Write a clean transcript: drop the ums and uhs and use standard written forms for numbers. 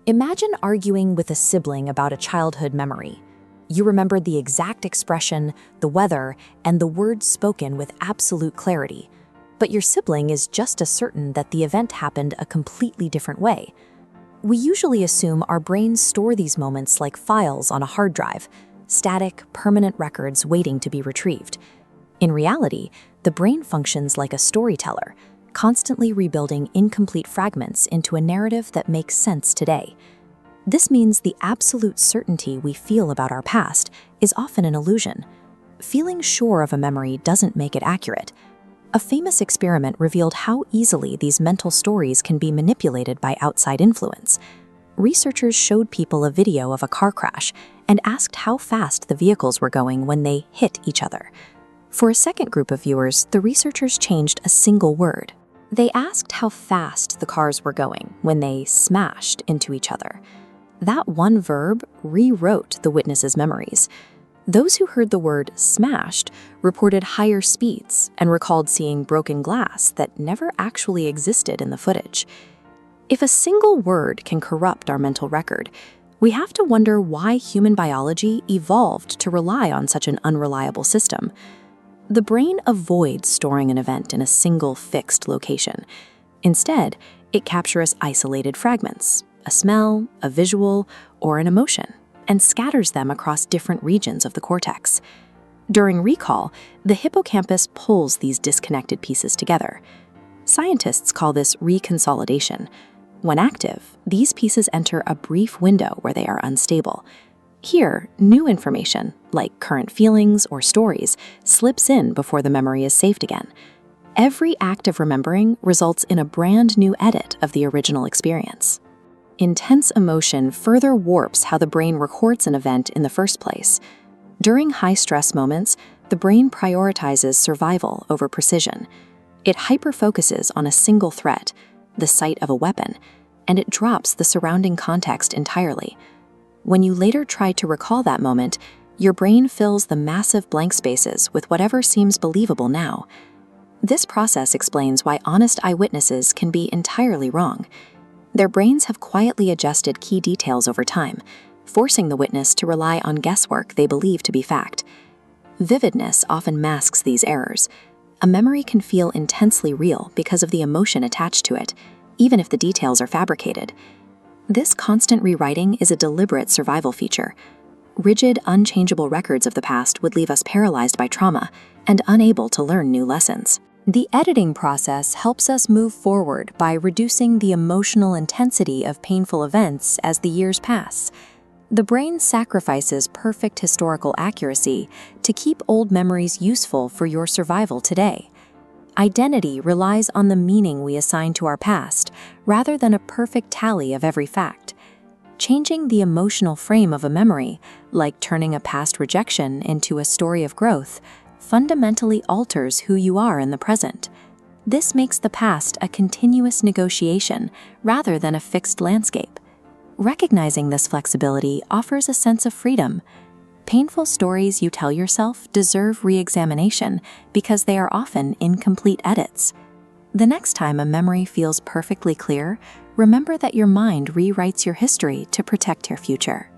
Imagine arguing with a sibling about a childhood memory. You remembered the exact expression, the weather, and the words spoken with absolute clarity. But your sibling is just as certain that the event happened a completely different way. We usually assume our brains store these moments like files on a hard drive, static, permanent records waiting to be retrieved. In reality, the brain functions like a storyteller, constantly rebuilding incomplete fragments into a narrative that makes sense today. This means the absolute certainty we feel about our past is often an illusion. Feeling sure of a memory doesn't make it accurate. A famous experiment revealed how easily these mental stories can be manipulated by outside influence. Researchers showed people a video of a car crash and asked how fast the vehicles were going when they hit each other. For a second group of viewers, the researchers changed a single word. They asked how fast the cars were going when they smashed into each other. That one verb rewrote the witnesses' memories. Those who heard the word smashed reported higher speeds and recalled seeing broken glass that never actually existed in the footage. If a single word can corrupt our mental record, we have to wonder why human biology evolved to rely on such an unreliable system. The brain avoids storing an event in a single fixed location. Instead, it captures isolated fragments, a smell, a visual, or an emotion, and scatters them across different regions of the cortex. During recall, the hippocampus pulls these disconnected pieces together. Scientists call this reconsolidation. When active, these pieces enter a brief window where they are unstable. Here, new information, like current feelings or stories, slips in before the memory is saved again. Every act of remembering results in a brand new edit of the original experience. Intense emotion further warps how the brain records an event in the first place. During high-stress moments, the brain prioritizes survival over precision. It hyper-focuses on a single threat, the sight of a weapon, and it drops the surrounding context entirely. When you later try to recall that moment, your brain fills the massive blank spaces with whatever seems believable now. This process explains why honest eyewitnesses can be entirely wrong. Their brains have quietly adjusted key details over time, forcing the witness to rely on guesswork they believe to be fact. Vividness often masks these errors. A memory can feel intensely real because of the emotion attached to it, even if the details are fabricated. This constant rewriting is a deliberate survival feature. Rigid, unchangeable records of the past would leave us paralyzed by trauma and unable to learn new lessons. The editing process helps us move forward by reducing the emotional intensity of painful events as the years pass. The brain sacrifices perfect historical accuracy to keep old memories useful for your survival today. Identity relies on the meaning we assign to our past, rather than a perfect tally of every fact. Changing the emotional frame of a memory, like turning a past rejection into a story of growth, fundamentally alters who you are in the present. This makes the past a continuous negotiation rather than a fixed landscape. Recognizing this flexibility offers a sense of freedom. Painful stories you tell yourself deserve re-examination because they are often incomplete edits. The next time a memory feels perfectly clear, remember that your mind rewrites your history to protect your future.